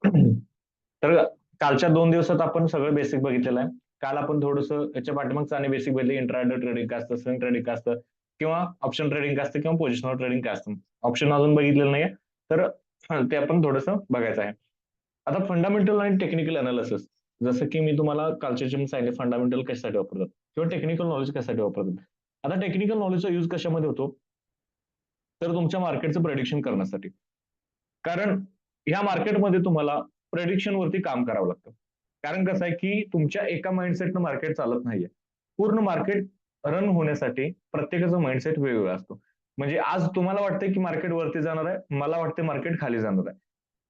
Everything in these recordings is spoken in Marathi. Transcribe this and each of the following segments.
तर कालच्या 2 दिवसात आपण सगळं बेसिक बघितलेलं आहे. काल आपण थोडंसं याच्या पाठीमागचं आणि बेसिक बघितलं, इंट्राडे ट्रेडिंग काय असतं, स्विंग ट्रेडिंग काय असतं, किंवा ऑप्शन ट्रेडिंग काय असतं, किंवा पोझिशनल ट्रेडिंग काय असतं. ऑप्शन अजून बघितलेलं नाहीये, तर ते आपण थोडंसं बघायचं आहे. आता फंडामेंटल आणि टेक्निकल अनालिसिस, जसं की मी तुम्हाला कालच्या जे सांगितले फंडामेंटल कशासाठी वापरतात किंवा टेक्निकल नॉलेज कशासाठी वापरतात. आता टेक्निकल नॉलेजचा यूज कशामध्ये होतो, तर तुमच्या मार्केटचं प्रेडिक्शन करण्यासाठी. कारण ह्या मार्केटमध्ये तुम्हाला प्रेडिक्शन वरती काम करावं लागतं. कारण कसं आहे, की तुमच्या एका माइंडसेटनं मार्केट चालत नाहीये. पूर्ण मार्केट रन होण्यासाठी प्रत्येकाचा माइंडसेट वेगवेगळा असतो. म्हणजे आज तुम्हाला वाटतंय, की मार्केट वरती जाणार आहे, मला वाटतंय मार्केट खाली जाणार आहे.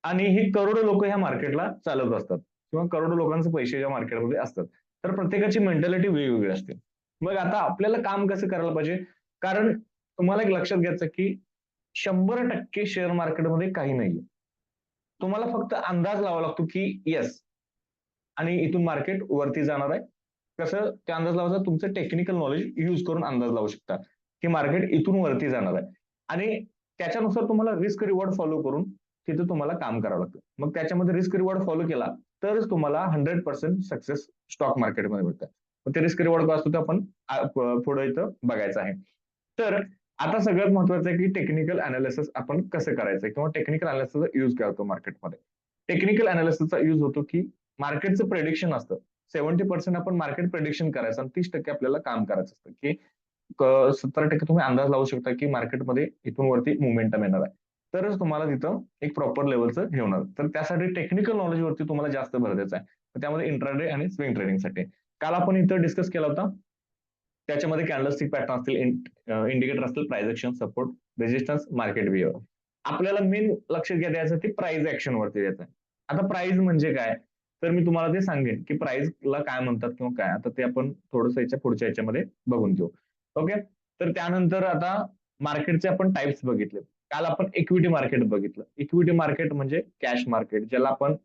आणि ही करोडो लोकं ह्या मार्केटला चालवत असतात किंवा करोडो लोकांचे पैसे या मार्केटमध्ये असतात. तर प्रत्येकाची मेंटॅलिटी वेगवेगळी असते. मग आता आपल्याला काम कसं करायला पाहिजे? कारण तुम्हाला एक लक्षात घ्यायचं, की 100% शेअर मार्केटमध्ये काही नाहीये. तुम्हाला फक्त अंदाज लावावा लागतो, की येस, आणि इथून मार्केट वरती जाणार आहे. कसं ते अंदाज लावायचा? तुमचं टेक्निकल नॉलेज यूज करून अंदाज लावू शकता, की मार्केट इथून वरती जाणार आहे. आणि त्याच्यानुसार तुम्हाला रिस्क रिवॉर्ड फॉलो करून तिथे तुम्हाला काम करावं लागतं. मग त्याच्यामध्ये रिस्क रिवॉर्ड फॉलो केला, तरच तुम्हाला 100% सक्सेस स्टॉक मार्केटमध्ये मिळतं. मग ते रिस्क रिवॉर्ड काय असतो ते आपण पुढे इथं बघायचं आहे. तर आता सगळ्यात महत्वाचं आहे, की टेक्निकल अनालिसिस आपण कसं करायचं किंवा टेक्निकल अनालिसिसचा यूज काय होतो मार्केटमध्ये. टेक्निकल अनालिसिसचा यूज होतो, की मार्केटचं प्रेडिक्शन असतं. 70% आपण मार्केट प्रेडिक्शन करायचं आणि 30% आपल्याला काम करायचं असतं, की 70% तुम्ही अंदाज लावू शकता, की मार्केटमध्ये इथून वरती मोमेंटम येणार आहे. तरच तुम्हाला तिथं एक प्रॉपर लेव्हलचं हे होणार. तर त्यासाठी टेक्निकल नॉलेजवरती तुम्हाला जास्त भर द्यायचा आहे. तर त्यामध्ये इंट्राडे आणि स्विंग ट्रेडिंगसाठी. काल आपण इथं डिस्कस केला होता. त्याच्यामध्ये कॅन्डलस्टिक पॅटर्न असतील, इंडिकेटर असतील, price action, support, resistance, market behaviour. आपल्याला मेन लक्ष द्यायचं ते प्राइस ऍक्शन वरती द्यायचं आहे. आता प्राइस म्हणजे काय? तर मी तुम्हाला ते सांगेन, की प्राइसला काय म्हणतात किंवा काय. आता ते आपण थोडंसं याच्या पुढच्या याच्यामध्ये बघून घेऊ. ओके. तर त्यानंतर आता मार्केटचे आपण टाइप्स बघितले. काल आपण इक्विटी मार्केट बघितलं. इक्विटी मार्केट म्हणजे कॅश मार्केट, ज्याला आपण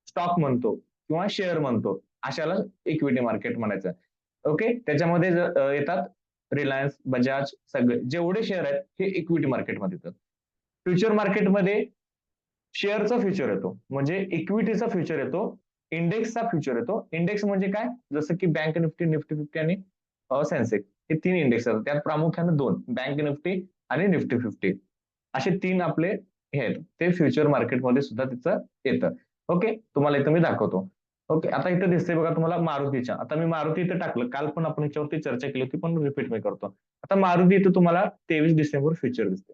स्टॉक म्हणतो किंवा शेअर म्हणतो. अशाला इक्विटी मार्केट म्हणायचं. ओके. त्याच्यामध्ये येतात रिलायन्स, बजाज, सगळे जेवढे शेअर आहेत हे इक्विटी मार्केटमध्ये येतात. फ्युचर मार्केटमध्ये शेअरचा फ्युचर येतो, म्हणजे इक्विटीचा फ्युचर येतो, इंडेक्सचा फ्युचर येतो. इंडेक्स म्हणजे काय? जसं की बँक निफ्टी, निफ्टी 50 आणि सेन्सेक्स, हे 3 इंडेक्स आहेत. त्यात प्रामुख्याने 2, बँक निफ्टी आणि निफ्टी 50. असे 3 आपले हे आहेत. ते फ्युचर मार्केटमध्ये सुद्धा त्याचं येतं. ओके. तुम्हाला इथं मी दाखवतो. ओके. आता इथं दिसतंय बघा तुम्हाला मारुतीच्या. आता मी मारुती इथं टाकलं. काल पण आपण याच्यावरती चर्चा केली होती, पण रिपीट मी करतो. आता मारुती इथं तुम्हाला 23 डिसेंबर फ्युचर दिसते.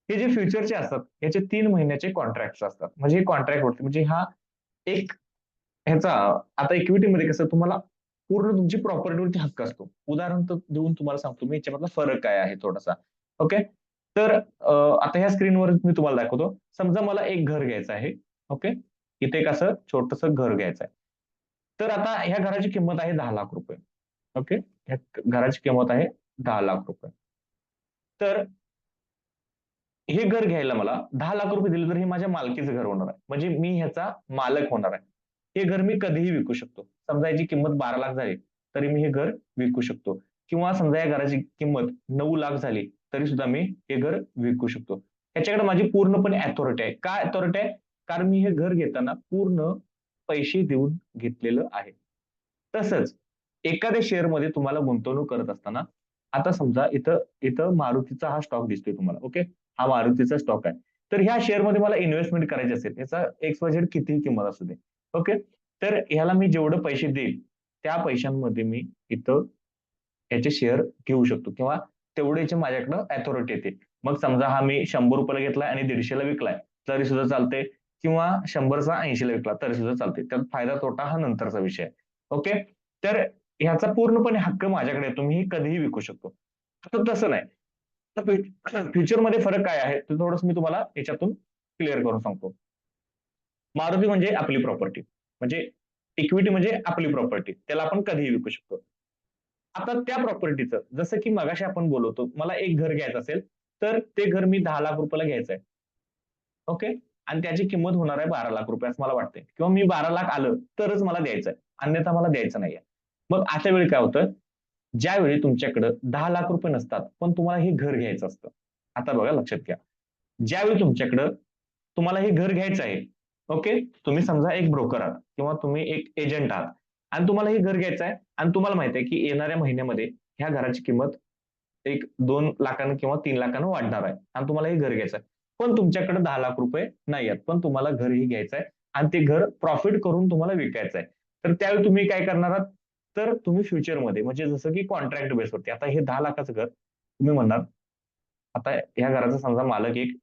हे जे फ्युचरचे असतात, याचे 3 महिन्याचे कॉन्ट्रॅक्ट्स असतात. म्हणजे हे कॉन्ट्रॅक्ट वरती, म्हणजे हा एक ह्याचा, आता इक्विटीमध्ये कसं तुम्हाला पूर्ण तुमची प्रॉपर्टीवरती हक्क असतो. उदाहरण देऊन तुम्हाला सांगतो मी याच्यामधला फरक काय आहे थोडासा. ओके. तर आता ह्या स्क्रीनवर मी तुम्हाला दाखवतो. समजा मला एक घर घ्यायचं आहे. ओके. इथे एक असं छोटंसं घर घ्यायचं आहे. तर आता ह्या घराची किंमत आहे ₹10,00,000. ओके. ह्या घराची किंमत आहे ₹10,00,000. तर हे घर घ्यायला मला ₹10,00,000 दिले तर हे माझ्या मालकीचं घर होणार आहे. म्हणजे मी ह्याचा मालक होणार आहे. हे घर मी कधीही विकू शकतो. समजा याची किंमत 12,00,000 झाली, तरी मी हे घर विकू शकतो. किंवा समजा या घराची किंमत 9,00,000 झाली, तरी सुद्धा मी हे घर विकू शकतो. ह्याच्याकडे माझी पूर्णपणे अथॉरिटी आहे. काय अथॉरिटी आहे? कारण मी हे घर घेताना पूर्ण पैसे देऊन घेतलेलं आहे. तसंच एखाद्या शेअरमध्ये तुम्हाला गुंतवणूक करत असताना, आता समजा इथं इथं मारुतीचा हा स्टॉक दिसतोय तुम्हाला. ओके. हा मारुतीचा स्टॉक आहे. तर ह्या शेअरमध्ये मला इन्व्हेस्टमेंट करायची असेल, याचा XYZ कितीही किंमत असू दे. ओके. तर ह्याला मी जेवढे पैसे देईल, त्या पैशांमध्ये मी इथं ह्याचे शेअर घेऊ शकतो किंवा तेवढ्याची माझ्याकडं अथॉरिटी येते. मग समजा हा मी ₹100 घेतलाय आणि 150ला विकलाय, तरी सुद्धा चालतंय, किंवा 100चा 80ला विकला तरी सुद्धा चालते. त्यात फायदा तोटा हा नंतरचा विषय आहे. ओके. तर ह्याचा पूर्णपणे हक्क माझ्याकडे आहे. तुम्ही कधीही विकू शकतो. आता तसं नाही. तर फ्युचरमध्ये फरक काय आहे? ते थोडंसं मी तुम्हाला याच्यातून क्लिअर करून सांगतो. मारुती म्हणजे आपली प्रॉपर्टी. म्हणजे इक्विटी म्हणजे आपली प्रॉपर्टी. त्याला आपण कधीही विकू शकतो. आता त्या प्रॉपर्टीचं जसं की मगाशी आपण बोलत होतो, मला एक घर घ्यायचं असेल, तर ते घर मी ₹10,00,000 ला घ्यायचंय. ओके. आणि त्याची किंमत होणार आहे ₹12,00,000 असं मला वाटतंय, किंवा मी 12,00,000 आलं तरच मला द्यायचंय. अन्यथा मला द्यायचं नाहीये. मग अशा वेळी काय होतं, ज्यावेळी तुमच्याकडे ₹10,00,000 नसतात, पण तुम्हाला हे घर घ्यायचं असतं. आता बघा लक्षात घ्या. ज्यावेळी तुमच्याकडं तुम्हाला हे घर घ्यायचं आहे, ओके, तुम्ही समजा एक ब्रोकर आहात किंवा तुम्ही एक एजंट आहात आणि तुम्हाला हे घर घ्यायचं आहे आणि तुम्हाला माहिती आहे की येणाऱ्या महिन्यामध्ये ह्या घराची किंमत एक 2 लाखानं किंवा 3 लाखानं वाढणार आहे आणि तुम्हाला हे घर घ्यायचं आहे. पण तुमच्याकडे 10 लाख रुपये नाही आहेत, पण तुम्हाला घर हे घ्यायचं आहे आणि ते घर प्रॉफिट करून तुम्हाला विकायचं आहे. तर त्यावेळी तुम्ही काय करणार आहात? तर तुम्ही फ्युचरमध्ये म्हणजे जसं की कॉन्ट्रॅक्ट बेसवरती आता हे 10 लाखाचं घर तुम्ही म्हणणार, आता ह्या घराचा समजा मालक एक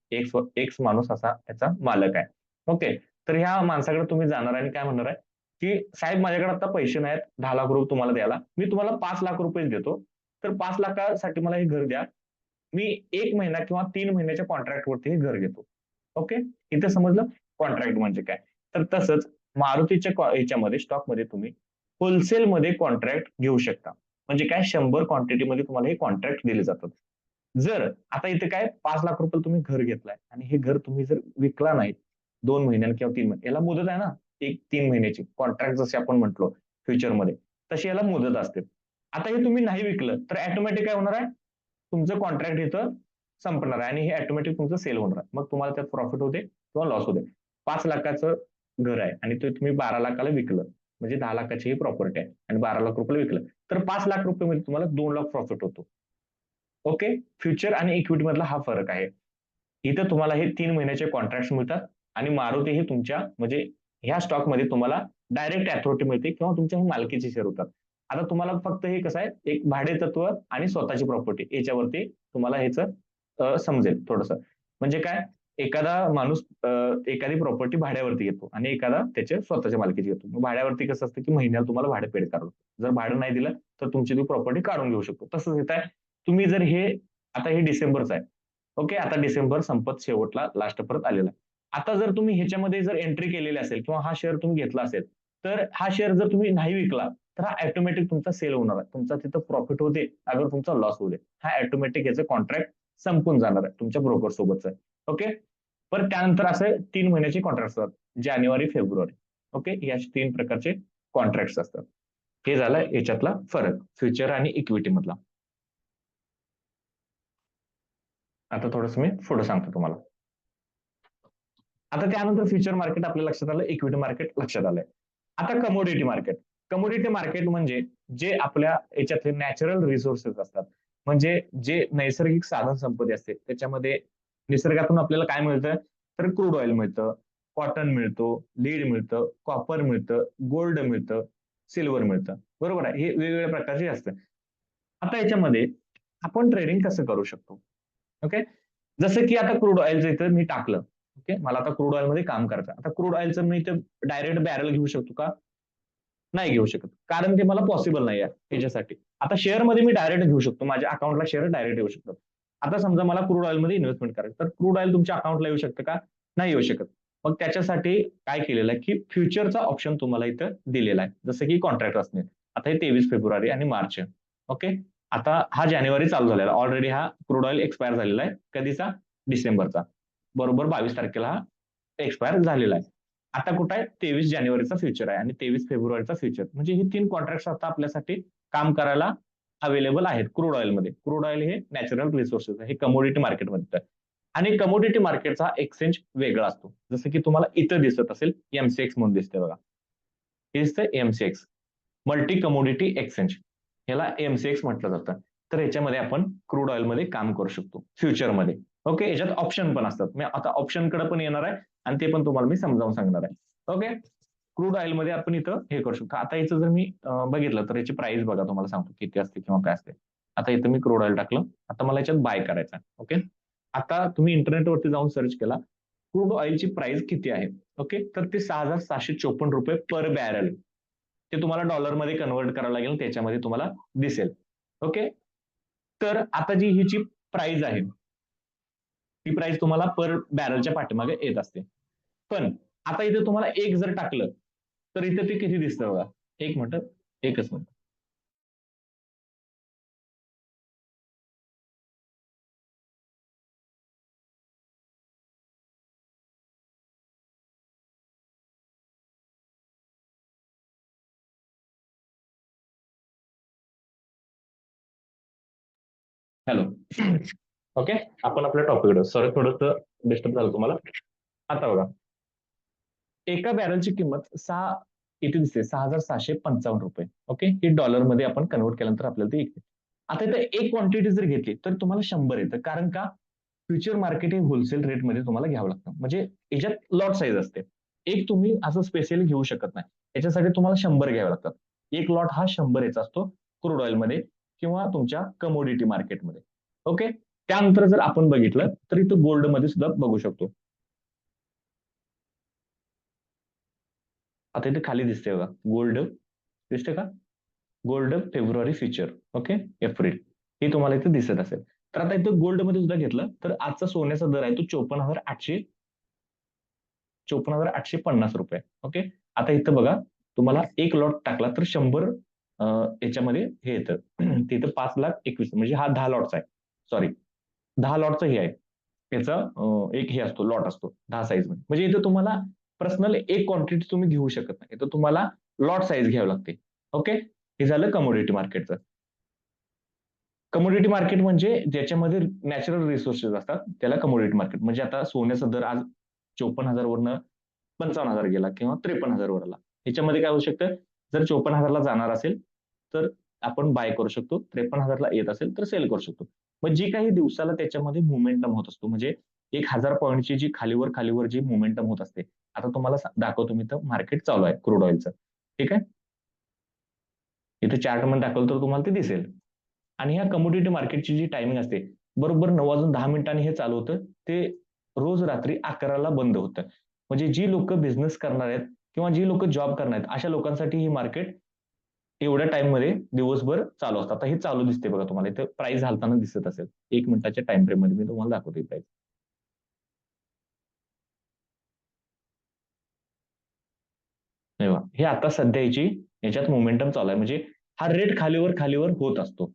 एक्स माणूस असा याचा मालक आहे. ओके. तर ह्या माणसाकडे तुम्ही जाणार आणि काय म्हणणार आहे, की "साहेब माझ्याकडे आता पैसे नाहीत ₹10 लाख तुम्हाला द्यायला. मी तुम्हाला ₹5 लाख देतो. तर 5 लाखासाठी मला हे घर द्या. मी 1 महिना किंवा 3 महिन्याच्या कॉन्ट्रॅक्टवरती हे घर घेतो." ओके. इथं समजलं कॉन्ट्रॅक्ट म्हणजे काय. तर तसंच मारुतीच्या ह्याच्यामध्ये स्टॉकमध्ये तुम्ही होलसेलमध्ये कॉन्ट्रॅक्ट घेऊ शकता. म्हणजे काय 100 क्वांटिटीमध्ये तुम्हाला हे कॉन्ट्रॅक्ट दिले जातात. जर आता इथे काय ₹5 लाख तुम्ही घर घेतलाय आणि हे घर तुम्ही जर विकला नाही 2 महिन्यांनी किंवा 3 महिने याला मुदत आहे ना, 1-3 महिन्याची कॉन्ट्रॅक्ट जसे आपण म्हटलो फ्युचरमध्ये, तशी याला मुदत असते. आता हे तुम्ही नाही विकलं तर ऑटोमॅटिक काय होणार आहे? तुमचं कॉन्ट्रॅक्ट इथं संपणार आहे आणि हे ऑटोमॅटिक तुमचं सेल होणार आहे. मग तुम्हाला त्यात प्रॉफिट होते किंवा लॉस होते. 5 लाखाचं घर आहे आणि ते तुम्ही 12 लाखाला विकलं. म्हणजे 10 लाखाची ही प्रॉपर्टी आहे आणि 12 लाख विकलं. तर 5 लाख मध्ये तुम्हाला 2 लाख प्रॉफिट होतो. ओके. फ्युचर आणि इक्विटी मधला हा फरक आहे. इथं तुम्हाला हे 3 महिन्याचे कॉन्ट्रॅक्ट्स मिळतात आणि मारुती हे तुमच्या म्हणजे ह्या स्टॉकमध्ये तुम्हाला डायरेक्ट अथॉरिटी मिळते किंवा तुमच्या हे मालकीचे शेअर होतात. आता तुम्हाला फक्त हे कसं आहे, एक भाडेतत्व आणि स्वतःची प्रॉपर्टी याच्यावरती तुम्हाला ह्याचं समजेल थोडंसं. म्हणजे काय, एखादा माणूस एखादी प्रॉपर्टी भाड्यावरती घेतो आणि एखादा त्याच्या स्वतःच्या मालकीची घेतो. मग भाड्यावरती कसं असतं, की महिन्याला तुम्हाला भाडं पेड करावं लागतं. जर भाडं नाही दिलं, तर तुमची ती प्रॉपर्टी काढून घेऊ शकतो. तसंच इथं आहे. तुम्ही जर हे आता हे डिसेंबरचं आहे. ओके. आता डिसेंबर संपत शेवटला लास्ट परत आलेला आहे. आता जर तुम्ही ह्याच्यामध्ये जर एंट्री केलेली असेल किंवा हा शेअर तुम्ही घेतला असेल, तर हा शेअर जर तुम्ही नाही विकला, तर हा ऑटोमॅटिक तुमचा सेल होणार आहे. तुमचा तिथं प्रॉफिट होऊ दे, अगर तुमचा लॉस होऊ दे. हा ऑटोमॅटिक याचं कॉन्ट्रॅक्ट संपून जाणार आहे तुमच्या ब्रोकर सोबतचं. ओके. पण त्यानंतर असे 3 महिन्याचे कॉन्ट्रॅक्ट्स असतात. जानेवारी, फेब्रुवारी. ओके. हे असे 3 प्रकारचे कॉन्ट्रॅक्ट्स असतात. हे झालं याच्यातला फरक फ्युचर आणि इक्विटी मधला. आता थोडंसं मी पुढे सांगतो तुम्हाला. आता त्यानंतर फ्युचर मार्केट आपल्या लक्षात आलं, इक्विटी मार्केट लक्षात आलंय. आता कमोडिटी मार्केट. कमोडिटी मार्केट म्हणजे जे आपल्या याच्यातले नॅचरल रिसोर्सेस असतात. म्हणजे जे नैसर्गिक साधन संपत्ती असते. त्याच्यामध्ये निसर्गातून आपल्याला काय मिळतं? तर क्रूड ऑइल मिळतं, कॉटन मिळतो, लीड मिळतं, कॉपर मिळतं, गोल्ड मिळतं, सिल्वर मिळतं. बरोबर आहे. हे वेगवेगळ्या प्रकारचे असतात. आता याच्यामध्ये आपण ट्रेडिंग कसं करू शकतो? ओके. जसं की आता क्रूड ऑइलचं इथं मी टाकलं. ओके. मला आता क्रूड ऑइलमध्ये काम करायचं आहे. आता क्रूड ऑइलचं मी इथं डायरेक्ट बॅरल घेऊ शकतो का? नाही घेऊ शकत. कारण ते मला पॉसिबल नाही आहे त्याच्यासाठी. आता शेअरमध्ये मी डायरेक्ट घेऊ शकतो. माझ्या अकाउंटला शेअर डायरेक्ट येऊ शकतात. आता समजा मला क्रूड ऑइलमध्ये इन्व्हेस्टमेंट करायचं, तर क्रूड ऑइल तुमच्या अकाउंटला येऊ शकतं का? नाही येऊ शकत. मग त्याच्यासाठी काय केलेलं आहे, की फ्युचरचा ऑप्शन तुम्हाला इथं दिलेला आहे. जसं की कॉन्ट्रॅक्ट असणे. आता हे 23 फेब्रुवारी आणि मार्च आहे. ओके. आता हा जानेवारी चालू झालेला. ऑलरेडी हा क्रूड ऑइल एक्सपायर झालेला आहे. कधीचा? डिसेंबरचा. बरोबर 22 तारखेला हा एक्सपायर झालेला आहे. आता कुठं आहे? 23 जानेवारीचा फ्युचर आहे आणि 23 फेब्रुवारीचा फ्युचर. म्हणजे हे 3 कॉन्ट्रॅक्ट्स आता आपल्यासाठी काम करायला अवेलेबल आहेत क्रूड ऑइलमध्ये. क्रूड ऑइल हे नॅचरल रिसोर्सेस आहे. हे कमोडिटी मार्केटमध्ये येतं. आणि कमोडिटी मार्केटचा एक्सचेंज वेगळा असतो. जसं की तुम्हाला इथं दिसत असेल, एम-सी-एक्स म्हणून दिसतंय बघा. हे दिसतंय एम-सी-एक्स. Multi commodity exchange. ह्याला एम-सी-एक्स म्हटलं जातं. तर ह्याच्यामध्ये आपण क्रूड ऑइलमध्ये काम करू शकतो फ्युचरमध्ये. ओके. ह्याच्यात ऑप्शन पण असतात. मी आता ऑप्शनकडे पण येणार आहे आणि ते पण तुम्हाला मी समजावून सांगणार आहे. ओके. क्रूड ऑइलमध्ये आपण इथं हे करू शकतो. आता याचं जर मी बघितलं तर याची प्राइस बघा तुम्हाला सांगतो किती असते किंवा काय असते. आता इथं मी क्रूड ऑइल टाकलं. आता मला याच्यात बाय करायचं आहे. ओके. आता तुम्ही इंटरनेटवरती जाऊन सर्च केला. क्रूड ऑइलची प्राइस किती आहे? ओके. तर ते ₹6,754 पर बॅरल. ते तुम्हाला डॉलरमध्ये कन्व्हर्ट करावं लागेल. त्याच्यामध्ये तुम्हाला दिसेल. ओके. तर आता जी हिची प्राइस आहे, ती प्राइस तुम्हाला पर बॅरलच्या पाठीमागे येत असते. पण आता इथे तुम्हाला एक जर टाकलं, तर इथे ते किती दिसतं बघा. एक मिनिटं, एकच मिनिट. हॅलो. ओके. आपण आपल्या टॉपिककडे. सॉरी थोडंसं डिस्टर्ब झालं तुम्हाला. आता बघा. एका बॅरलची किंमत इथे दिसते 6,655 रुपये. ओके, ही डॉलरमध्ये आपण कन्वर्ट केल्यानंतर आपल्याला ते येते. आता इथे एक क्वांटिटी जर घेतली तर तुम्हाला 100 येतं. कारण का? फ्युचर मार्केट हे होलसेल रेटमध्ये तुम्हाला घ्यावं लागतं. म्हणजे याच्यात लॉट साईज असते. एक तुम्ही असं स्पेशली घेऊ शकत नाही. याच्यासाठी तुम्हाला 100 घ्यावे लागतात. एक लॉट हा 100 याचा असतो क्रूड ऑइलमध्ये किंवा तुमच्या कमोडिटी मार्केटमध्ये. ओके. त्यानंतर जर आपण बघितलं तर इथं गोल्डमध्ये सुद्धा बघू शकतो. आता इथे खाली दिसते बघा, गोल्ड दिसते का? Gold February future. Okay, April. हे तुम्हाला इथे दिसत असेल. तर आता इथं गोल्डमध्ये सुद्धा घेतलं तर आजचा सोन्याचा दर आहे तो 54,850 रुपये. ओके. आता इथं बघा, तुम्हाला एक लॉट टाकला तर 100 याच्यामध्ये हे येतं. तिथं 5,21,000 म्हणजे हा 10 लॉटचा आहे. सॉरी, 10 लॉटचं हे आहे. त्याचा एक हे असतो, लॉट असतो 10 साईज मध्ये. म्हणजे इथं तुम्हाला पर्सनल एक क्वांटिटी तुम्ही घेऊ शकत नाही. तर तुम्हाला लॉट साईज घ्यावी लागते. ओके. हे झालं कमोडिटी मार्केटचं. कमोडिटी मार्केट म्हणजे ज्याच्यामध्ये नॅचरल रिसोर्सेस असतात त्याला कमोडिटी मार्केट. म्हणजे आता सोन्याचा दर आज 54,000 वरनं 55,000 गेला किंवा 53,000 वर आला. ह्याच्यामध्ये काय होऊ शकतं, जर 54,000 ला जाणार असेल तर आपण बाय करू शकतो. 53,000 ला येत असेल तर सेल करू शकतो. मग जी काही दिवसाला त्याच्यामध्ये मोमेंटम होत असतो, म्हणजे 1,000 पॉईंटची जी खालीवर खालीवर जी मोमेंटम होत असते. आता तुम्हाला दाखवतो मी, तर मार्केट चालू आहे क्रूड ऑइलचं. ठीक आहे. इथे चार्टमध्ये दाखवलं तर तुम्हाला ते दिसेल. आणि ह्या कमोडिटी मार्केटची जी टायमिंग असते, बरोबर 9:10 हे चालू होतं. ते रोज रात्री 11ला बंद होतं. म्हणजे जी लोकं बिझनेस करणार आहेत किंवा जी लोकं जॉब करणार आहेत, अशा लोकांसाठी ही मार्केट एवढ्या टाईममध्ये दिवसभर चालू असतं. आता हे चालू दिसते बघा तुम्हाला. इथे प्राइस हालताना दिसत असेल. 1 मिनिटाच्या टाईम फ्रेममध्ये मी तुम्हाला दाखवतो प्राइस. हे आता सध्याची याच्यात मोमेंटम चालू आहे. म्हणजे हा रेट खालीवर खालीवर होत असतो.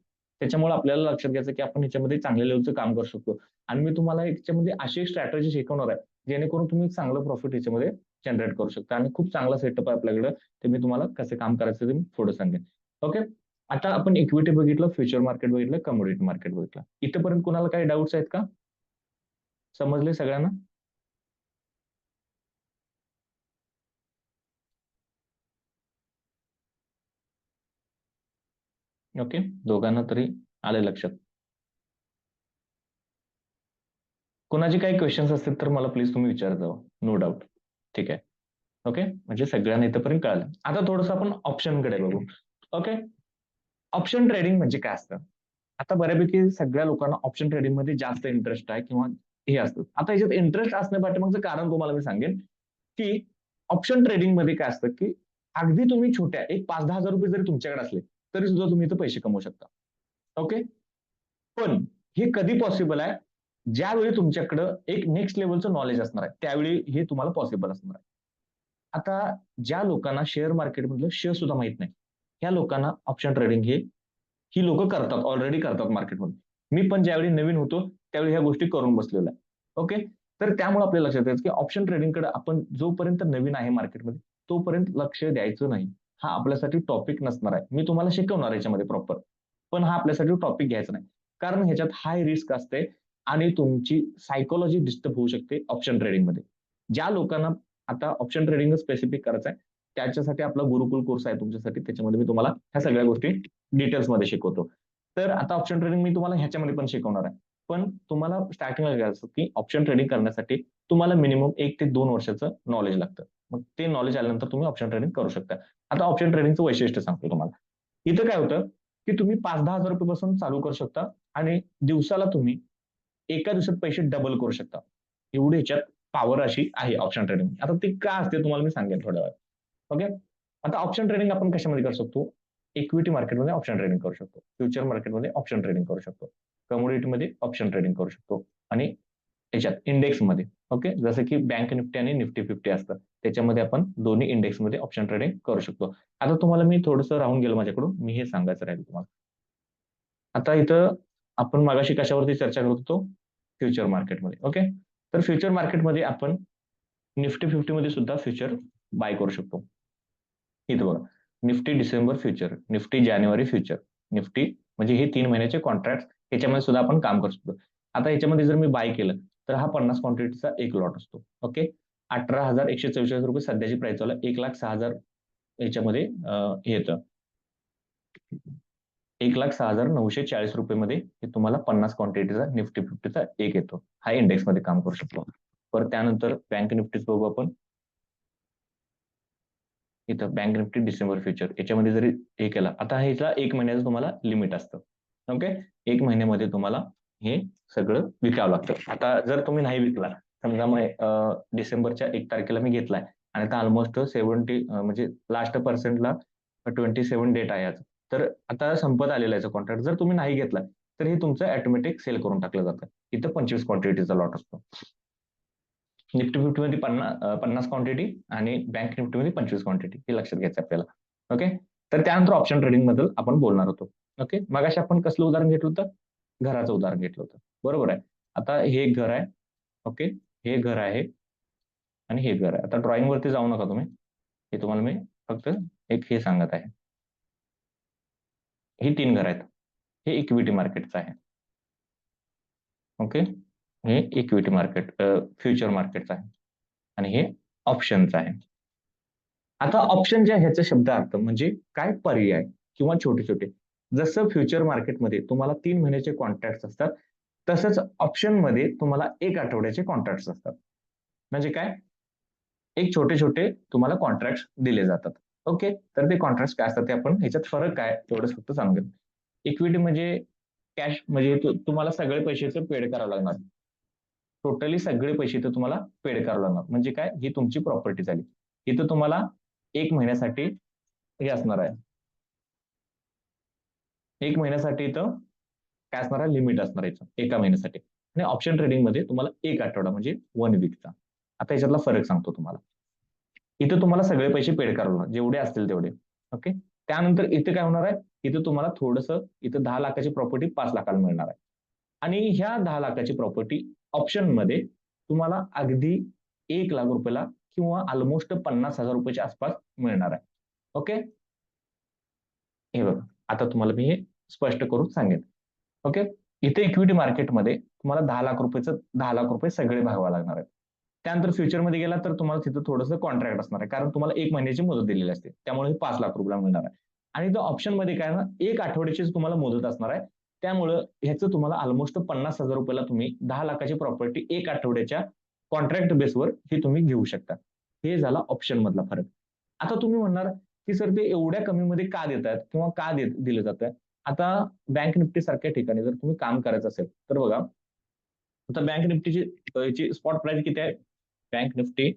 त्याच्यामुळे आपल्याला लक्षात घ्यायचं की आपण ह्याच्यामध्ये चांगल्या लेव्हलचं काम करू शकतो. आणि मी तुम्हाला याच्यामध्ये अशी एक स्ट्रॅटेजी शिकवणार आहे, जेणेकरून तुम्ही चांगलं प्रॉफिट याच्यामध्ये जनरेट करू शकता. आणि खूप चांगला सेटअप आहे आपल्याकडे. ते मी तुम्हाला कसं काम करायचं ते मी पुढे सांगेन. ओके. आता आपण इक्विटी बघितलं, फ्युचर मार्केट बघितलं, कमोडिटी मार्केट बघितलं. इथपर्यंत कुणाला काही डाऊट्स आहेत का? समजले सगळ्यांना? ओके. दोघांना तरी आले लक्षात. कोणाचे काही क्वेश्चन्स असतील तर मला प्लीज तुम्ही विचारत जावा. No doubt. ठीक आहे. ओके. म्हणजे सगळ्यांना इथंपर्यंत कळालं. आता थोडंसं आपण ऑप्शनकडे बघू. ओके. ऑप्शन ट्रेडिंग म्हणजे काय असतं? आता बऱ्यापैकी सगळ्या लोकांना ऑप्शन ट्रेडिंग मध्ये जास्त इंटरेस्ट आहे किंवा हे असतं. आता याच्यात इंटरेस्ट असण्यापाठीमागचं कारण तुम्हाला मी सांगेन, की ऑप्शन ट्रेडिंग मध्ये काय असतं, की अगदी तुम्ही छोट्या एक 5-10 हजार रुपये जरी तुमच्याकडे असले, तरी सुद्धा तुम्ही इथं पैसे कमवू शकता. ओके. पण हे कधी पॉसिबल आहे? ज्यावेळी तुमच्याकडं एक नेक्स्ट लेव्हलचं नॉलेज असणार आहे. त्यावेळी हे तुम्हाला पॉसिबल असणार आहे. आता ज्या लोकांना शेअर मार्केटमधलं शेअर सुद्धा माहित नाही, ह्या लोकांना ऑप्शन ट्रेडिंग ही लोकं करतात, ऑलरेडी करतात मार्केटमध्ये. मी पण ज्यावेळी नवीन होतो, त्यावेळी ह्या गोष्टी करून बसलेलो आहे. ओके. तर त्यामुळे आपल्याला लक्षात यायचं, की ऑप्शन ट्रेडिंगकडे आपण जोपर्यंत नवीन आहे मार्केटमध्ये, तोपर्यंत लक्ष द्यायचं नाही. हा आपल्यासाठी टॉपिक नसणार आहे. मी तुम्हाला शिकवणार याच्यामध्ये प्रॉपर. पण हा आपल्यासाठी टॉपिक घ्यायचा नाही. कारण ह्याच्यात हाय रिस्क असते आणि तुमची सायकॉलॉजी डिस्टर्ब होऊ शकते ऑप्शन ट्रेडिंगमध्ये. ज्या लोकांना आता ऑप्शन ट्रेडिंग स्पेसिफिक करायचं आहे, त्याच्यासाठी आपला गुरुकुल कोर्स आहे तुमच्यासाठी. त्याच्यामध्ये मी तुम्हाला ह्या सगळ्या गोष्टी डिटेल्समध्ये शिकवतो. तर आता ऑप्शन ट्रेडिंग मी तुम्हाला ह्याच्यामध्ये पण शिकवणार आहे. पण तुम्हाला स्टार्टिंगला काय असतं, की ऑप्शन ट्रेडिंग करण्यासाठी तुम्हाला मिनिमम 1 ते 2 वर्षाचं नॉलेज लागतं. मग ते नॉलेज आल्यानंतर तुम्ही ऑप्शन ट्रेडिंग करू शकता. आता ऑप्शन ट्रेडिंगचं वैशिष्ट्य सांगतो तुम्हाला. इथं काय होतं, की तुम्ही 5-10 हजार रुपयापासून चालू करू शकता आणि दिवसाला तुम्ही एका दिवसात पैसे डबल करू शकता. एवढी ह्याच्यात पॉवर अशी आहे ऑप्शन ट्रेडिंग. आता ती का असते तुम्हाला मी सांगेन थोड्या वेळात. ओके. आता ऑप्शन ट्रेडिंग आपण कशामध्ये करू शकतो? इक्विटी मार्केटमध्ये ऑप्शन ट्रेडिंग करू शकतो. फ्युचर मार्केटमध्ये ऑप्शन ट्रेडिंग करू शकतो. कमोडिटीमध्ये ऑप्शन ट्रेडिंग करू शकतो. आणि याच्यात इंडेक्समध्ये, ओके, जसं की बँक निफ्टी आणि निफ्टी 50 असतं. त्याच्यामध्ये आपण दोन्ही इंडेक्समध्ये ऑप्शन ट्रेडिंग करू शकतो. आता तुम्हाला मी थोडंसं राहून गेलं माझ्याकडून. मी हे सांगायचं राहिलं तुम्हाला. आता इथं आपण मगाशी कशावरती चर्चा करत होतो? फ्युचर मार्केटमध्ये. ओके. तर फ्युचर मार्केटमध्ये आपण निफ्टी 50 मध्ये सुद्धा फ्युचर बाय करू शकतो. इथं बघा, निफ्टी डिसेंबर फ्युचर, निफ्टी जानेवारी फ्युचर, निफ्टी म्हणजे हे 3 महिन्याचे कॉन्ट्रॅक्ट ह्याच्यामध्ये सुद्धा आपण काम करू शकतो. आता ह्याच्यामध्ये जर मी बाय केलं तर हा 50 क्वांटिटीचा एक लॉट असतो. ओके. 18,144 सध्याची प्राइस चालू आहे. 1,06,000 याच्यामध्ये हे येतं, 1,06,940 मध्ये हे तुम्हाला 50 क्वांटिटीचा निफ्टी 50चा एक येतो. हा इंडेक्स मध्ये काम करू शकतो. परत त्यानंतर बँक निफ्टीच बघू आपण. इथं बँक निफ्टी डिसेंबर फ्युचर याच्यामध्ये जरी हे केला, आता ह्याला 1 महिन्याचं तुम्हाला लिमिट असतं. ओके, 1 महिन्यामध्ये तुम्हाला हे सगळं विकावं लागतं. आता जर तुम्ही नाही विकला, समजा मग डिसेंबरच्या 1 तारखेला मी घेतलाय आणि आता ऑलमोस्ट 70 म्हणजे लास्ट पर्सेंटला 27 डेट आहे आज, तर आता संपत आलेला आहे कॉन्ट्रॅक्ट. जर तुम्ही नाही घेतला तर हे तुमचं ऑटोमॅटिक सेल करून टाकलं जातं. इथं 25 क्वांटिटीचा लॉट असतो. निफ्टी 50 मध्ये 50 क्वांटिटी आणि बँक निफ्टी मध्ये 25 क्वांटिटी, हे लक्षात घ्यायचं आपल्याला. ओके, तर त्यानंतर ऑप्शन ट्रेडिंग बद्दल आपण बोलणार होतो. ओके, मगाशी आपण कसलं उदाहरण घेतलं होतं? घराचं उदाहरण घेतलं होतं, बरोबर आहे. आता हे एक घर आहे. ओके, हे घर आहे आणि हे घर आहे. आता ड्रॉइंग वरती जाऊ नका तुम्ही, हे तुम्हाला मी फक्त एक हे सांगत आहे. ही 3 घर आहेत. हे इक्विटी मार्केटचं आहे. ओके, हे इक्विटी मार्केट फ्युचर मार्केटचं आहे आणि हे ऑप्शनचं आहे. आता ऑप्शन जे आहे ह्याचा शब्द अर्थ म्हणजे काय पर्याय किंवा छोटे छोटे. जसं फ्युचर मार्केटमध्ये तुम्हाला 3 महिन्याचे कॉन्ट्रॅक्ट असतात, तसंच ऑप्शन मध्ये तुम्हाला 1 आठवड्याचे कॉन्ट्रॅक्ट असतात. म्हणजे काय, एक छोटे छोटे तुम्हाला कॉन्ट्रॅक्ट दिले जातात. ओके, तर ते कॉन्ट्रॅक्ट काय असतात ते आपण ह्याच्यात फरक काय तेवढंच फक्त सांगेन. इक्विटी म्हणजे कॅश, म्हणजे तुम्हाला सगळे पैसे पेड करावे लागणार. टोटली सगळे पैसे तर तुम्हाला पेड करावे लागणार. म्हणजे काय, ही तुमची प्रॉपर्टी झाली. इथं तुम्हाला 1 महिन्यासाठी हे असणार आहे. 1 महिन्यासाठी इथं काय असणार आहे, लिमिट असणार आहे एका महिन्यासाठी. आणि ऑप्शन ट्रेडिंग मध्ये तुम्हाला 1 आठवडा म्हणजे 1 वीकचा. आता याच्यातला फरक सांगतो तुम्हाला. इथं तुम्हाला सगळे पैसे पेड करावे लागणार, जेवढे असतील तेवढे. ओके, त्यानंतर इथे काय होणार आहे, इथं तुम्हाला थोडंसं, इथं 10 लाखाची प्रॉपर्टी 5 लाखाला मिळणार आहे. आणि ह्या 10 लाखाची प्रॉपर्टी ऑप्शन मध्ये तुम्हाला अगदी 1 लाख रुपयाला किंवा ऑलमोस्ट 50,000 रुपयाच्या आसपास मिळणार आहे. ओके, हे बघा, आता तुम्हाला मी हे स्पष्ट करून सांगेन. ओके, इथे इक्विटी मार्केटमध्ये तुम्हाला 10 लाख रुपयाचं 10 लाख रुपये सगळे भागवा लागणार आहेत. त्यानंतर फ्युचरमध्ये गेला तर तुम्हाला तिथं थोडंसं कॉन्ट्रॅक्ट असणार आहे, कारण तुम्हाला 1 महिन्याची मुदत दिलेली असते, त्यामुळे 5 लाख रुपयाला मिळणार आहे. आणि तो ऑप्शन मध्ये काय ना, 1 आठवड्याचीच तुम्हाला मुदत असणार आहे. त्यामुळं ह्याचं तुम्हाला ऑलमोस्ट 50,000 रुपयाला तुम्ही 10 लाखाची प्रॉपर्टी 1 आठवड्याच्या कॉन्ट्रॅक्ट बेसवर ही तुम्ही घेऊ शकता. हे झाला ऑप्शन मधला फरक. आता तुम्ही म्हणणार की सर ते एवढ्या कमी मध्ये का देतात किंवा का दिलं जातं? आता बँक निफ्टी सारख्या ठिकाणी जर तुम्ही काम करायचं असेल तर बघा, आता बँक निफ्टीची स्पॉट प्राइस किती आहे? Bank Nifty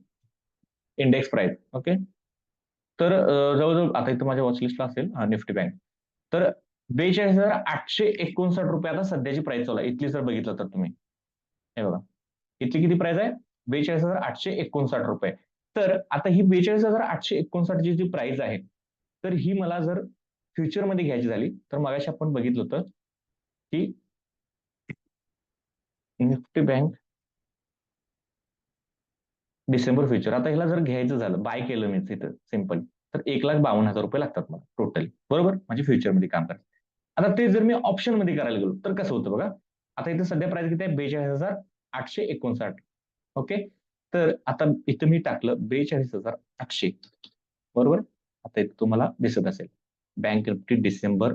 index price. Okay, तर जवळजवळ आता इथं माझ्या वॉचलिस्टला असेल निफ्टी बँक, तर 42,859 रुपये आता सध्याची प्राइस चालू आहे. इथली जर बघितलं तर तुम्ही हे बघा, इथली किती प्राइस आहे? 42,859 रुपये. तर आता ही 42,859 ची जी प्राइस आहे, तर ही मला जर फ्युचरमध्ये घ्यायची झाली तर मगाशी आपण बघितलं होतं की निफ्टी बँक डिसेंबर फ्युचर. आता ह्याला जर घ्यायचं झालं, बाय केलं मी तिथं सिंपल, तर 1,52,000 रुपये लागतात मला टोटली, बरोबर, म्हणजे फ्युचरमध्ये काम करायचं. आता ते जर मी ऑप्शन मध्ये करायला गेलो तर कसं होतं बघा. आता इथे सध्या प्राइस किती आहे? 42,859. ओके, तर आता इथं मी टाकलं 42,800, बरोबर. आता इथं तुम्हाला दिसत असेल बँक निफ्टी डिसेंबर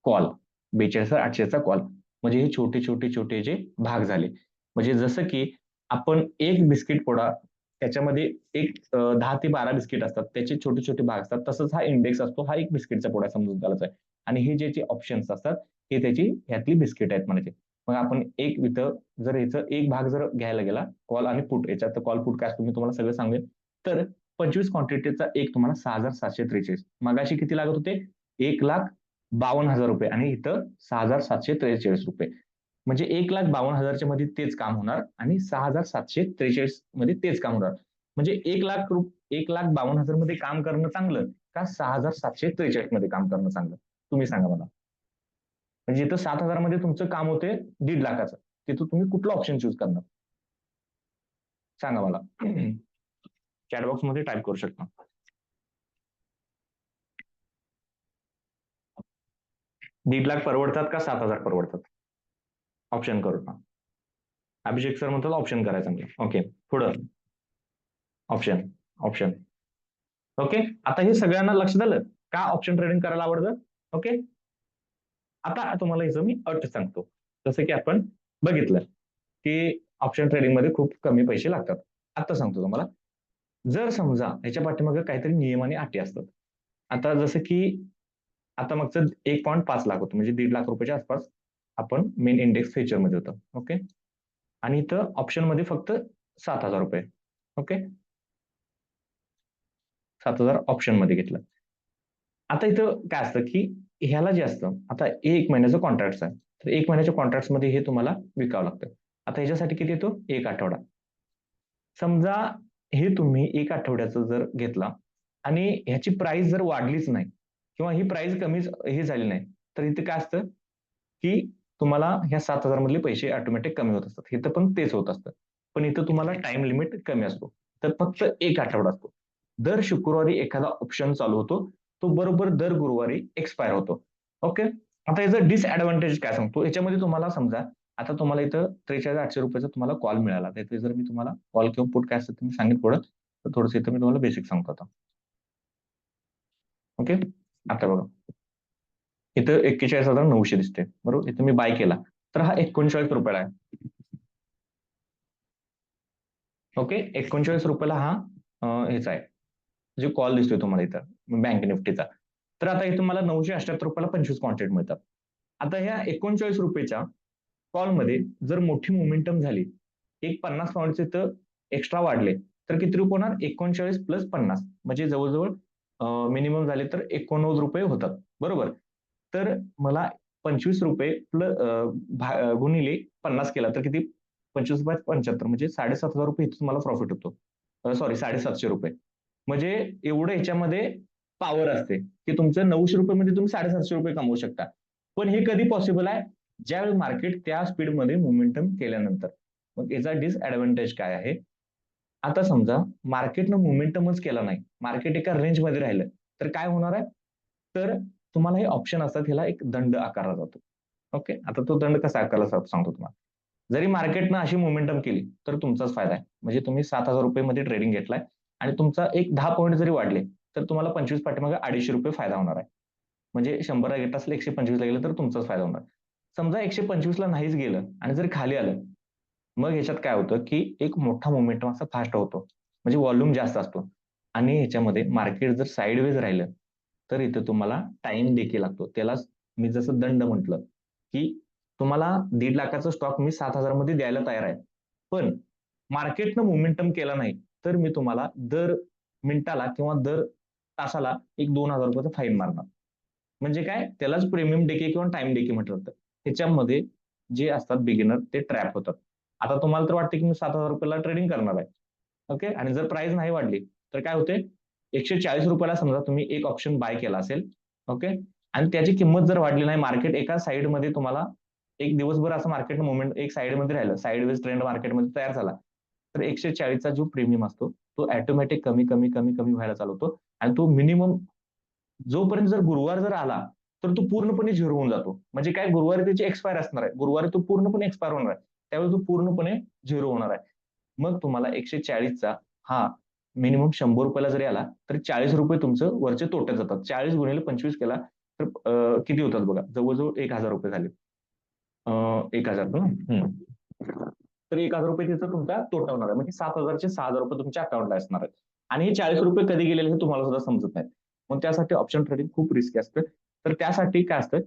कॉल, 42,800चा कॉल. म्हणजे हे छोटे छोटे छोटे जे भाग झाले. म्हणजे जसं की आपण एक बिस्किट पुडा, त्याच्यामध्ये एक 10 ते 12 बिस्किट असतात, त्याचे छोटे छोटे भाग असतात. तसंच हा इंडेक्स असतो, हा एक बिस्किटचा पुडा समजून चालायचा आहे. आणि हे जे ऑप्शन्स असतात हे त्याची ह्यातली बिस्किट आहेत म्हणायचे. मग आपण एक इथं जर ह्याचं एक भाग जर घ्यायला गेला, कॉल आणि पुट, याच्यात कॉल पुट काय असतो मी तुम्हाला सगळं सांगेन. तर 25 क्वांटिटीचा एक तुम्हाला 6,743. मगाशी किती लागत होते? 1,52,000 रुपये आणि इथं 6,743 रुपये. म्हणजे 1,52,000च्या मध्ये तेच काम होणार आणि 6,743 मध्ये तेच काम होणार. म्हणजे 1,52,000 मध्ये काम करणं चांगलं का 6,743 मध्ये काम करणं चांगलं? तुम्ही सांगा मला. म्हणजे इथं 7,000 मध्ये तुमचं काम होते 1.5 लाखाचं, तिथं तुम्ही कुठलं ऑप्शन चूज करणार? सांगा मला. चॅटबॉक्स मध्ये टाईप करू शकता. 1.5 लाख परवडतात का 7,000 परवडतात? ऑप्शन करू ना. अभिषेक सर म्हणतात ऑप्शन करायचं. ओके, पुढं ऑप्शन ऑप्शन. ओके, आता हे सगळ्यांना लक्षात आलं का ऑप्शन ट्रेडिंग करायला आवडतं. ओके, आता तुम्हाला याचं मी अट सांगतो. जसं की आपण बघितलं की ऑप्शन ट्रेडिंग मध्ये खूप कमी पैसे लागतात. आता सांगतो तुम्हाला. जर समजा ह्याच्या पाठीमागे काहीतरी नियम आणि अटी असतात. आता जसं की आता मागचं 1.5 लाख होतं, म्हणजे 1.5 लाख रुपयाच्या आसपास आपण मेन इंडेक्स फ्युचर मध्ये होतं. ओके, आणि इथं ऑप्शन मध्ये फक्त 7,000 रुपये. ओके, 7,000 ऑप्शन मध्ये घेतलं. आता इथं काय असतं की ह्याला जे असतं, आता 1 महिन्याचं कॉन्ट्रॅक्ट आहे, तर 1 महिन्याच्या कॉन्ट्रॅक्ट मध्ये हे तुम्हाला विकावं लागतं. आता ह्याच्यासाठी किती येतो, 1 आठवडा. समजा हे तुम्ही 1 आठवड्याचं जर घेतला आणि ह्याची प्राइस जर वाढलीच नाही किंवा ही प्राइस कमीच हे झाली नाही, तर इथे काय असतं की तुम्हाला ह्या 7,000 मधले पैसे ऑटोमॅटिक कमी होत असतात. इथं पण तेच होत असतं. पण इथं तुम्हाला टाइम लिमिट कमी असतो. तर फक्त 1 आठवडा असतो. दर शुक्रवारी एखादा ऑप्शन चालू होतो. तो बरोबर दर गुरुवारी एक्सपायर होतो. ओके. आता याचा डिसएडव्हांटेज काय सांगतो, याच्यामध्ये तुम्हाला समजा आता तुम्हाला इथं 43,800 रुपयाचा तुम्हाला कॉल मिळाला. तर इथे जर मी तुम्हाला कॉल किंवा पुट काय असतं ते मी सांगेन पुढं. तर थोडंसं इथं मी तुम्हाला बेसिक सांगतो आता. ओके. आता बघा. इथं 41,900 दिसते. बरोबर. इथं मी बाय केला. तर हा 39 रुपयाला आहे. ओके. 39 रुपयाला हा ह्याचा आहे. जो कॉल दिसतोय तुम्हाला इथं बँक निफ्टीचा. तर आता इथं मला 978 रुपयाला 25 कॉन्ट्रॅक्ट मिळतात. आता ह्या 39 रुपयाच्या कॉलमध्ये जर मोठी मोमेंटम झाली, एक 50 पॉइंटचे तर एक्स्ट्रा वाढले, तर किती रुपये होणार? 39 प्लस 50 म्हणजे जवळ-जवळ मिनिमम झाले तर 89 रुपये होतात. बरोबर. तर मला 25 रुपये गुणिले 50 केला तर किती? 25 बाय 75 म्हणजे 7,500 रुपये इथे तुम्हाला प्रॉफिट होतो. सॉरी 750 रुपये. म्हणजे एवढं ह्याच्यामध्ये पॉवर असते, की तुमचं 900 रुपयामध्ये तुम्ही 750 रुपये कमवू शकता. पण हे कधी पॉसिबल आहे? ज्यावेळी मार्केट त्या स्पीडमध्ये मोमेंटम केल्यानंतर. मग याचा डिसएडव्हांटेज काय आहे? आता समजा मार्केटनं मोमेंटमच केला नाही, मार्केट एका रेंजमध्ये राहिलं, तर काय होणार आहे? तर तुम्हाला हे ऑप्शन असतात, ह्याला एक दंड आकारला जातो. ओके. आता तो दंड कसा आकारला जातो सांगतो तुम्हाला. जरी मार्केटनं अशी मोमेंटम केली, तर तुमचाच फायदा आहे. म्हणजे तुम्ही 7,000 रुपये ट्रेडिंग घेतलाय आणि तुमचा एक 10 पॉईंट जरी वाढले, तर तुम्हाला 25 पाठीमागे ₹250 फायदा होणार आहे. म्हणजे 100 ला घेत असेल 125 ला गेलं तर तुमचाच फायदा होणार. समजा 125 ला नाहीच गेलं आणि जर खाली आलं, मग ह्याच्यात काय होतं, की एक मोठा मोमेंटम असा फास्ट होतो. म्हणजे व्हॉल्यूम जास्त असतो आणि ह्याच्यामध्ये मार्केट जर साइडवेज राहिलं, तर इथं तुम्हाला टाईम देखील लागतो. त्यालाच मी जसं दंड म्हटलं, की तुम्हाला 1.5 लाखाचा स्टॉक मी 7,000 मध्ये द्यायला तयार आहे. पण मार्केटनं मोमेंटम केला नाही, तर मी तुम्हाला दर मिनिटाला किंवा दर तासाला एक ₹2,000 फाईन मारणार. म्हणजे काय? त्यालाच प्रीमियम डेके किंवा टाईम डेके म्हटलं जातं. त्याच्यामध्ये जे असतात बिगिनर ते ट्रॅप होतात. आता तुम्हाला तर वाटतं की मी ₹7,000 ला ट्रेडिंग करणार आहे. ओके. आणि जर प्राइस नाही वाढली, तर काय होते? ₹140 ला समजा तुम्ही एक ऑप्शन बाय केला असेल. ओके. आणि त्याची किंमत जर वाढली नाही, मार्केट एका साइडमध्ये तुम्हाला एक दिवसभर असं मार्केट मुव्हमेंट एक साइडमध्ये राहिलं, साइडवेज ट्रेंड मार्केटमध्ये तयार झाला, तर 140 चा जो प्रीमियम असतो, तो ऑटोमॅटिक कमी, कमी, कमी, कमी व्हायला चालू होतो आणि तो मिनिमम जोपर्यंत जर गुरुवार जर आला, तर तो पूर्णपणे झिरो होऊन जातो. म्हणजे काय गुरुवारी त्याची एक्सपायर असणार आहे. गुरुवारी तो पूर्णपणे एक्सपायर होणार आहे. त्यावेळी तो पूर्णपणे झिरो होणार आहे. मग तुम्हाला 140 चा हा मिनिमम ₹100 ला जरी आला, तर ₹40 तुमचं वरचे तोट्यात जातात. 40 गुणिले 25 केला तर किती होतात बघा, जवळ-जवळ ₹1,000 झाले. 1,000 ना? हं. तर ₹1,000 तिथं तुमचा तोटा होणार आहे. म्हणजे 7,000 चे ₹6,000 तुमच्या अकाउंटला असणार आहेत. आणि हे ₹40 कधी गेलेले हे तुम्हाला सुद्धा समजत नाही. मग त्यासाठी ऑप्शन ट्रेडिंग खूप रिस्की असतं. तर त्यासाठी काय असतं,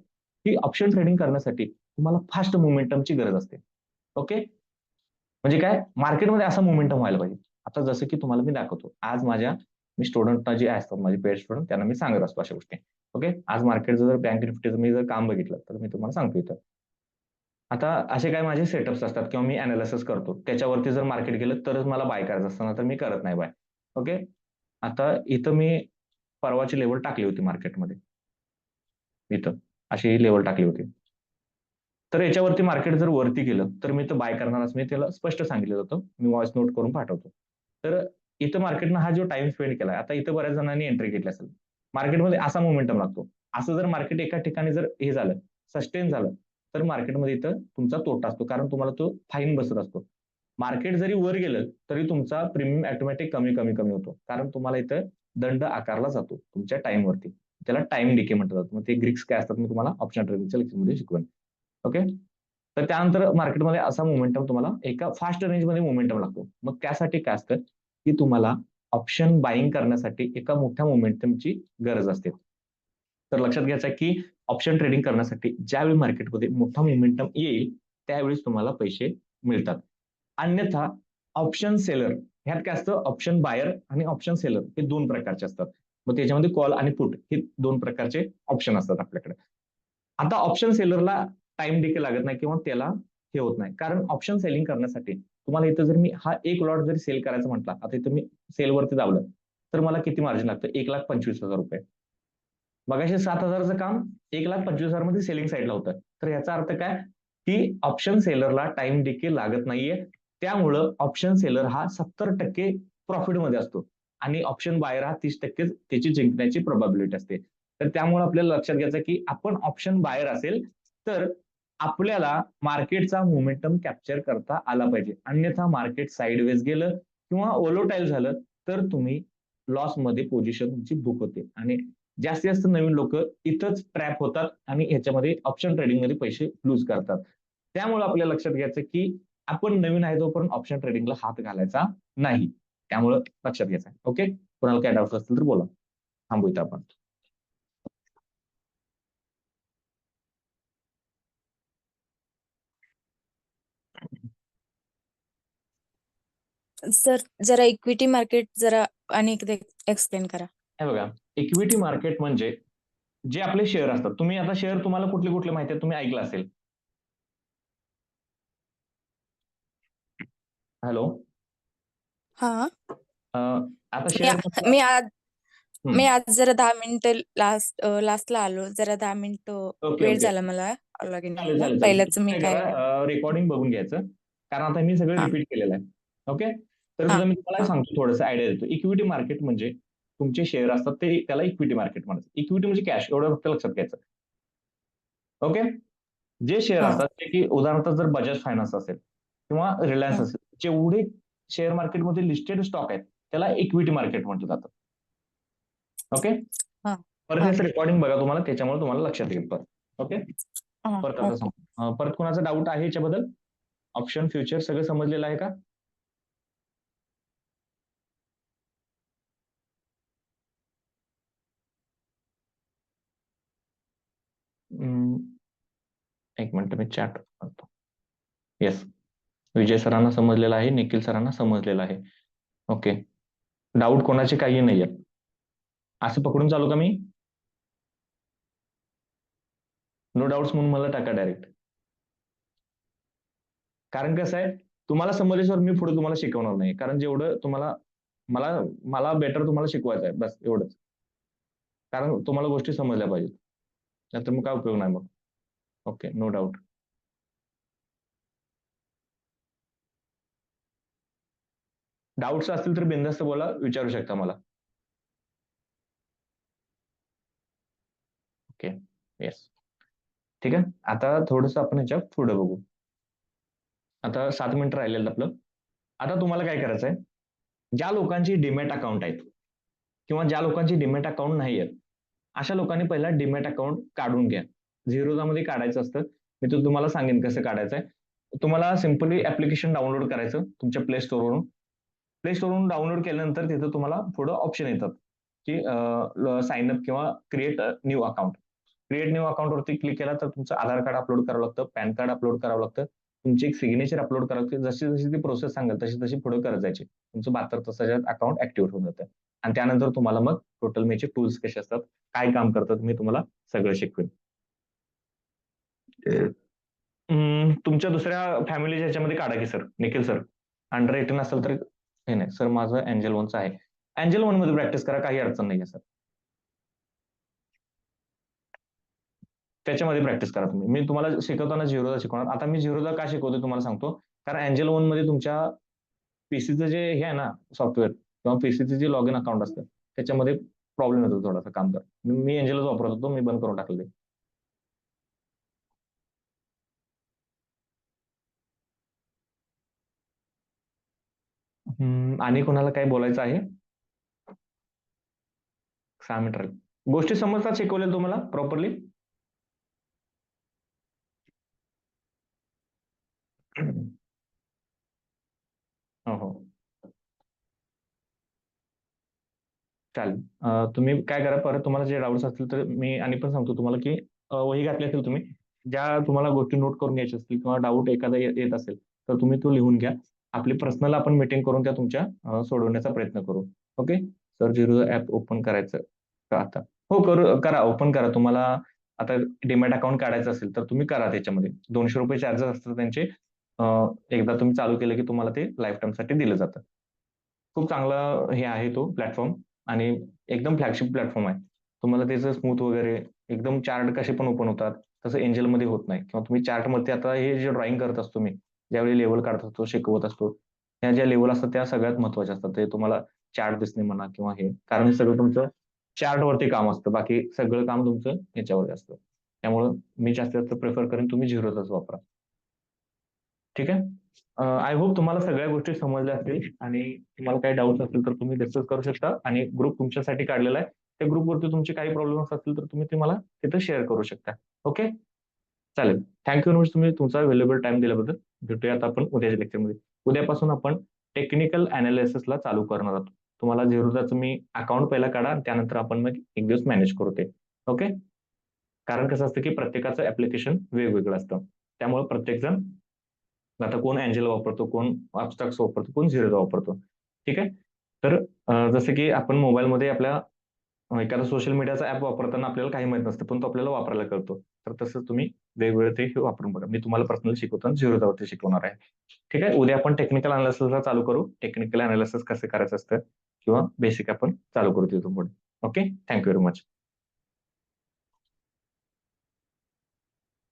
की ऑप्शन ट्रेडिंग करण्यासाठी तुम्हाला फास्ट मोमेंटमची गरज असते. ओके. म्हणजे काय मार्केटमध्ये असा मोमेंटम व्हायला पाहिजे. आता जसं की तुम्हाला मी दाखवतो. आज मी स्टुडंटना जे असतात माझे पेड स्टुडंट त्यांना मी सांगत असतो अशा गोष्टी. ओके. आज मार्केटचं जर बँक निफ्टीचं मी जर काम बघितलं, तर मी तुम्हाला सांगतो इथं. आता असे काही माझे सेटअप्स असतात किंवा मी एनालिसिस करतो. त्याच्यावरती जर मार्केट गेलं तरच मला बाय करायचं असतं, नाहीतर मी करत नाही बाय. ओके. आता इथं मी परवाची लेव्हल टाकली होती मार्केटमध्ये. इथं अशी लेव्हल टाकली होती. तर याच्यावरती मार्केट जर वरती गेलं, तर मी इथं बाय करणार असं मी त्याला स्पष्ट सांगितलं होतं. मी व्हॉइस नोट करून पाठवतो. तर इथं मार्केटनं हा जो टाईम स्पेंड केलाय, आता इथं बऱ्याच जणांनी एंट्री घेतली असेल. मार्केटमध्ये असा मोमेंटम लागतो. असं जर मार्केट एका ठिकाणी जर हे झालं, सस्टेन झालं, तर मार्केटमध्ये इथं तुमचा तोटा असतो. कारण तुम्हाला तो फाईन बसत असतो. मार्केट जरी वर गेलं तरी तुमचा प्रीमियम ऑटोमॅटिक कमी कमी कमी होतो, कारण तुम्हाला इथं दंड आकारला जातो तुमच्या टाइमवरती. त्याला टाइम डिके म्हटलं जातं. मग ते ग्रीक्स काय असतात मी तुम्हाला ऑप्शन ट्रेडिंगच्या लेक्चरमध्ये शिकवेन. ओके. तर त्यानंतर मार्केटमध्ये असा मोमेंटम तुम्हाला एका फास्ट रेंजमध्ये मोमेंटम लागतो. मग त्यासाठी काय असतं की तुम्हाला ऑप्शन बाईंग करण्यासाठी एका मोठ्या मोमेंटमची गरज असते. तर लक्षात घ्यायचं आहे की ऑप्शन ट्रेडिंग करण्यासाठी ज्यावेळी मार्केटमध्ये मोठा मोमेंटम येईल त्यावेळेस तुम्हाला पैसे मिळतात. अन्यथा ऑप्शन सेलर ह्यात काय असतं, ऑप्शन बायर आणि ऑप्शन सेलर हे दोन प्रकारचे असतात. मग त्याच्यामध्ये कॉल आणि पुट हे दोन प्रकारचे ऑप्शन असतात आपल्याकडे. आता ऑप्शन सेलरला टाइम देखील लागत नाही किंवा त्याला हे होत नाही, कारण ऑप्शन सेलिंग करण्यासाठी तुम्हाला इथं जर मी हा एक लॉट जरी सेल करायचा म्हटला, आता इथं मी सेलवरती दाबलं तर मला किती मार्जिन लागतं, 1,25,000 रुपये. मगाशी 7,000चं काम 1,25,000 मध्ये सेलिंग साईडला होतं. तर याचा अर्थ काय की ऑप्शन सेलरला टाइम देखील लागत नाहीये. त्यामुळं ऑप्शन सेलर हा 70% प्रॉफिटमध्ये असतो आणि ऑप्शन बायर हा 30% त्याची जिंकण्याची प्रोबॅबिलिटी असते. तर त्यामुळे आपल्याला लक्षात घ्यायचं की आपण ऑप्शन बायर असेल तर आपल्याला मार्केटचा मोमेंटम कॅप्चर करता आला पाहिजे. अन्यथा मार्केट साईडवेज गेलं किंवा ओलोटाईल झालं तर तुम्ही लॉसमध्ये पोझिशन तुमची बुक होते आणि जास्तीत जास्त नवीन लोक इथंच ट्रॅप होतात आणि ह्याच्यामध्ये ऑप्शन ट्रेडिंगमध्ये पैसे लूज करतात. त्यामुळे आपल्याला लक्षात घ्यायचं की आपण नवीन आहे तोपर्यंत ऑप्शन ट्रेडिंगला हात घालायचा नाही. त्यामुळं लक्षात घ्यायचं. ओके. कोणाला काय डाऊट असतील तर बोला. थांबू इथं आपण. सर जरा इक्विटी मार्केट जरा आणि एकदा एक्सप्लेन करा. हे बघा, इक्विटी मार्केट म्हणजे जे आपले शेअर असतात. तुम्ही आता शेअर तुम्हाला कुठले कुठले माहिती आहेत तुम्ही ऐकलं असेल. हॅलो. हा. आता मी शेअर मी आज मी हम्म. आज जरा 10 मिनिटं लास्टला आलो, जरा 10 मिनिटं ओके वेळ ओके. झाला मला लॉगिन चालेल व्हायला. चालेल चालेल. पहिल्याच तुम्ही मी काय काय करा, रेकॉर्डिंग बघून घ्यायचं, कारण आता मी सगळं हा रिपीट केलेलं आहे. ओके. तर हा सुद्धा मी तुम्हाला हा सांगतो, थोडंसं आयडिया देतो. इक्विटी मार्केट म्हणजे तुमचे शेअर असतात ते त्याला इक्विटी मार्केट म्हणतात. इक्विटी म्हणजे कॅश, एवढं फक्त लक्षात घ्यायचं. ओके. जे शेअर हा असतात ते की उदाहरणार्थ जर बजाज फायनान्स असेल किंवा रिलायन्स हा असेल, जेवढे शेअर मार्केटमध्ये लिस्टेड स्टॉक आहेत त्याला इक्विटी मार्केट म्हटलं जातं. ओके. हा परत हा याचं रेकॉर्डिंग बघा तुम्हाला, त्याच्यामुळे तुम्हाला लक्षात येईल परत. ओके. हा परत आता ओके. सांग, परत कुणाचा डाऊट आहे याच्याबद्दल? ऑप्शन फ्युचर सगळं समजलेलं आहे का? एक मिनिट मी चॅट करतो. येस, विजय सरांना समजलेलं आहे, निखिल सरांना समजलेलं आहे. ओके. डाऊट कोणाचे काही नाही आहेत. असं पकडून चालू का मी? नो डाऊट्स म्हणून मला टाका डायरेक्ट. कारण कसं आहे, तुम्हाला समजल्याशिवाय मी पुढे तुम्हाला शिकवणार नाही, कारण जेवढं तुम्हाला मला मला बेटर तुम्हाला शिकवायचं आहे, बस एवढंच. कारण तुम्हाला गोष्टी समजल्या पाहिजेत, नाहीतर मग काय उपयोग नाही मग. Okay, no doubt. डाऊट्स असतील तर बिनधास्त बोला, विचारू शकता मला. ओके. येस. ठीक आहे. आता थोडंसं आपण ह्याच्या पुढे बघू. आता 7 मिनिटं राहिलेलं आपलं. आता तुम्हाला काय करायचं आहे, ज्या लोकांची डीमॅट अकाउंट आहेत किंवा ज्या लोकांची डीमॅट अकाउंट नाही आहेत, अशा लोकांनी पहिला डीमॅट अकाउंट काढून घ्या. झिरोधामध्ये काढायचं असतं. मी तो तुम्हाला सांगेन कसं काढायचं आहे. तुम्हाला सिम्पली ऍप्लिकेशन डाउनलोड करायचं तुमच्या प्ले स्टोअरवरून. प्ले स्टोअरवरून डाउनलोड केल्यानंतर तिथं तुम्हाला पुढं ऑप्शन येतात की साइन अप किंवा create new account. Create new अकाउंटवरती क्लिक केला तर तुमचं आधार कार्ड अपलोड करावं लागतं, पॅन कार्ड अपलोड करावं लागतं, तुमची एक सिग्नेचर अपलोड करावं लागते. जशी जशी ती प्रोसेस सांगेल तशी तशी पुढे करत जायची. तुमचं 72 तासाच्यात अकाउंट ऍक्टिव्हेट होऊन जातं आणि त्यानंतर तुम्हाला मग टोटल मेचे टूल्स कसे असतात, काय काम करतात, मी तुम्हाला सगळं शिकवेन. तुमच्या दुसऱ्या फॅमिलीच्या ह्याच्यामध्ये काढा की सर, निखिल सर. अंडर 18 असेल तर हे नाही सर, माझं एंजल वनचं आहे. एंजल वन मध्ये प्रॅक्टिस करा, काही अडचण नाही आहे सर. त्याच्यामध्ये प्रॅक्टिस करा तुम्ही. मी तुम्हाला शिकवताना झिरोदा शिकवणार. आता मी झिरोदा का शिकवतो तुम्हाला सांगतो. कारण एंजल वन मध्ये तुमच्या पीसीचं जे हे आहे ना सॉफ्टवेअर किंवा पीसीचं जे लॉग इन अकाउंट असतं त्याच्यामध्ये प्रॉब्लेम येतो थोडासा काम कर. मी एंजलच वापरत होतो, मी बंद करून टाकले. आणि कोणाला काही बोलायचं आहे? 6 मिनिट राहील. गोष्टी समजतात शिकवलेल्या तुम्हाला प्रॉपरली? हो, हो. चालेल. तुम्ही काय करा, परत तुम्हाला जे डाउट्स असतील तर मी आणि पण सांगतो तुम्हाला, की वही घातली असेल तुम्ही, ज्या तुम्हाला गोष्टी नोट करून घ्यायच्या असतील किंवा डाऊट एखादा येत असेल, तर तुम्ही तो लिहून घ्या. आपली पर्सनल आपण मीटिंग करून त्या तुमच्या सोडवण्याचा प्रयत्न करू. Okay? Sir zero app open करायचं का आता? हो, करा, ओपन करा. तुम्हाला आता डीमॅट अकाउंट काढायचं असेल, तर तुम्ही करा त्याच्यामध्ये. ₹200 चार्जेस असतात त्यांचे. अ, एकदा तुम्ही चालू केलं, की तुम्हाला ते लाईफटाईमसाठी दिलं जातं. खूप चांगला हे आहे तो प्लॅटफॉर्म आणि एकदम फ्लॅगशिप प्लॅटफॉर्म आहे. तुम्हाला त्याचं स्मूथ वगैरे एकदम चार्ट कसे पण ओपन होतात, तसं एंजलमध्ये होत नाही किंवा तुम्ही चार्टमध्ये आता हे जे ड्रॉइंग करत असतो मी, ज्यावेळी लेव्हल काढत असतो, शिकवत असतो, ह्या ज्या लेव्हल असतात त्या सगळ्यात महत्त्वाच्या असतात. ते तुम्हाला चार्ट दिसणे म्हणा किंवा हे, कारण हे सगळं तुमचं चार्टवरती काम असतं. बाकी सगळं काम तुमचं ह्याच्यावरती असतं. त्यामुळं मी जास्तीत जास्त प्रिफर करेन तुम्ही झिरोचाच वापरा. ठीक आहे? आय होप तुम्हाला सगळ्या गोष्टी समजल्या असतील आणि तुम्हाला काही डाउट्स असतील तर तुम्ही डिस्कस करू शकता आणि ग्रुप तुमच्यासाठी काढलेला आहे. त्या ग्रुपवरती तुमचे काही प्रॉब्लेम्स असतील तर तुम्ही ते मला तिथे शेअर करू शकता. ओके? चालेल. थँक यू तुम्ही तुमचा व्हॅल्युएबल टाईम दिल्याबद्दल. भेटूयात आपण उद्याच्या लेक्चरमध्ये. उद्यापासून आपण टेक्निकल एनालिसिसला चालू करणार आहोत. तुम्हाला झेरोदाचं मी अकाउंट पहिला काढा आणि त्यानंतर आपण मग एक दिवस मॅनेज करू ते. ओके? कारण कसं असतं की प्रत्येकाचं ॲप्लिकेशन वेगवेगळं असतं. त्यामुळे प्रत्येकजण आता कोण अँजेला वापरतो, कोण ॲबस्ट्रॅक्ट्स वापरतो, कोण झिरोदा वापरतो. ठीक आहे? तर जसं की आपण मोबाईलमध्ये आपल्या एखादा सोशल मीडियाचा ॲप वापरताना आपल्याला काही माहीत नसतं, पण तो आपल्याला वापरायला कळतो. तर तसंच तुम्ही वेगवेगळे ते वापरून बघा. मी तुम्हाला पर्सनली शिकवताना झिरोदावरती शिकवणार आहे. ठीक आहे? उद्या आपण टेक्निकल एनालिसिसला चालू करू. टेक्निकल एनालिसिस कसं करायचं असतं किंवा बेसिक आपण चालू करू तिथून पुढे. Okay? Thank you very much.